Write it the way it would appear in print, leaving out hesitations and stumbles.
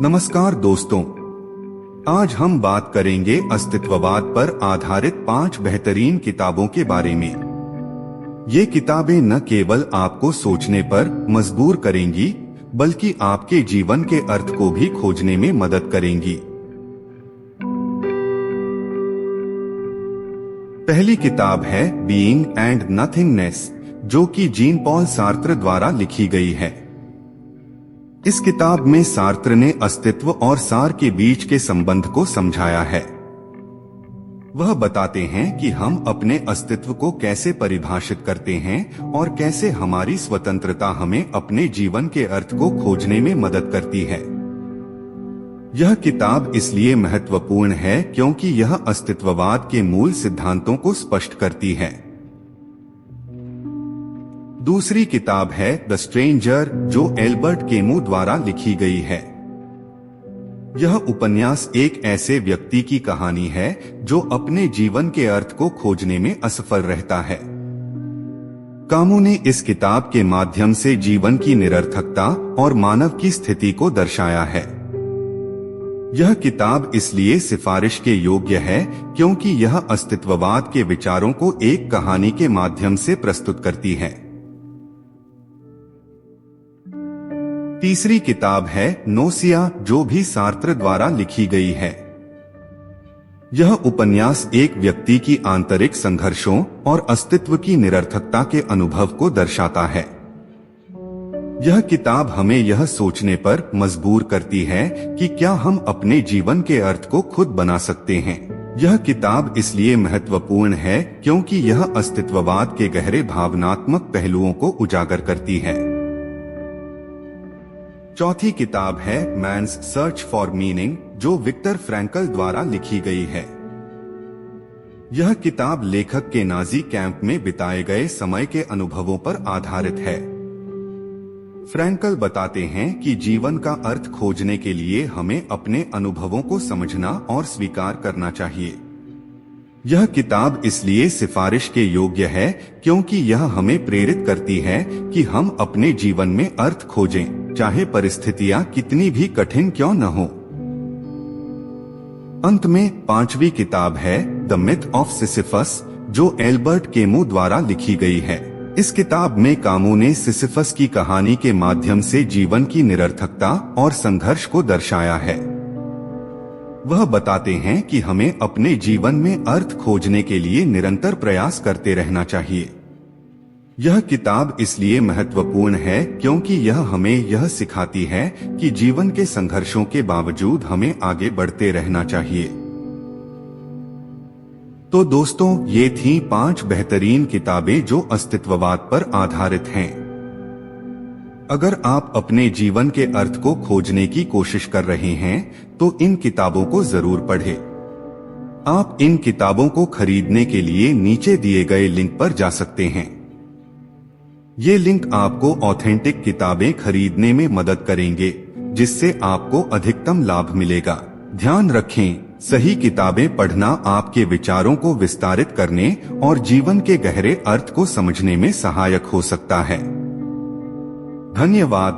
नमस्कार दोस्तों, आज हम बात करेंगे अस्तित्ववाद पर आधारित 5 बेहतरीन किताबों के बारे में। ये किताबें न केवल आपको सोचने पर मजबूर करेंगी, बल्कि आपके जीवन के अर्थ को भी खोजने में मदद करेंगी। पहली किताब है बीइंग एंड नथिंगनेस, जो कि जीन पॉल सार्त्र द्वारा लिखी गई है। इस किताब में सार्त्र ने अस्तित्व और सार के बीच के संबंध को समझाया है। वह बताते हैं कि हम अपने अस्तित्व को कैसे परिभाषित करते हैं और कैसे हमारी स्वतंत्रता हमें अपने जीवन के अर्थ को खोजने में मदद करती है। यह किताब इसलिए महत्वपूर्ण है क्योंकि यह अस्तित्ववाद के मूल सिद्धांतों को स्पष्ट करती है। दूसरी किताब है द स्ट्रेंजर, जो एल्बर्ट कैमू द्वारा लिखी गई है। यह उपन्यास एक ऐसे व्यक्ति की कहानी है जो अपने जीवन के अर्थ को खोजने में असफल रहता है। कैमू ने इस किताब के माध्यम से जीवन की निरर्थकता और मानव की स्थिति को दर्शाया है। यह किताब इसलिए सिफारिश के योग्य है क्योंकि यह अस्तित्ववाद के विचारों को एक कहानी के माध्यम से प्रस्तुत करती है। तीसरी किताब है नोसिया, जो भी सार्त्र द्वारा लिखी गई है। यह उपन्यास एक व्यक्ति की आंतरिक संघर्षों और अस्तित्व की निरर्थकता के अनुभव को दर्शाता है। यह किताब हमें यह सोचने पर मजबूर करती है कि क्या हम अपने जीवन के अर्थ को खुद बना सकते हैं। यह किताब इसलिए महत्वपूर्ण है क्योंकि यह अस्तित्ववाद के गहरे भावनात्मक पहलुओं को उजागर करती है। चौथी किताब है मैन्स सर्च फॉर मीनिंग, जो विक्टर फ्रैंकल द्वारा लिखी गई है। यह किताब लेखक के नाजी कैंप में बिताए गए समय के अनुभवों पर आधारित है। फ्रैंकल बताते हैं कि जीवन का अर्थ खोजने के लिए हमें अपने अनुभवों को समझना और स्वीकार करना चाहिए। यह किताब इसलिए सिफारिश के योग्य है क्योंकि यह हमें प्रेरित करती है कि हम अपने जीवन में अर्थ खोजें, चाहे परिस्थितियां कितनी भी कठिन क्यों न हो। अंत में पांचवी किताब है द मिथ ऑफ सिसिफस, जो एल्बर्ट कैमू द्वारा लिखी गई है। इस किताब में कैमू ने सिसिफस की कहानी के माध्यम से जीवन की निरर्थकता और संघर्ष को दर्शाया है। वह बताते हैं कि हमें अपने जीवन में अर्थ खोजने के लिए निरंतर प्रयास करते रहना चाहिए। यह किताब इसलिए महत्वपूर्ण है क्योंकि यह हमें यह सिखाती है कि जीवन के संघर्षों के बावजूद हमें आगे बढ़ते रहना चाहिए। तो दोस्तों, ये थीं 5 बेहतरीन किताबें जो अस्तित्ववाद पर आधारित हैं। अगर आप अपने जीवन के अर्थ को खोजने की कोशिश कर रहे हैं तो इन किताबों को जरूर पढ़ें। आप इन किताबों को खरीदने के लिए नीचे दिए गए लिंक पर जा सकते हैं। ये लिंक आपको ऑथेंटिक किताबें खरीदने में मदद करेंगे, जिससे आपको अधिकतम लाभ मिलेगा। ध्यान रखें, सही किताबें पढ़ना आपके विचारों को विस्तारित करने और जीवन के गहरे अर्थ को समझने में सहायक हो सकता है। धन्यवाद।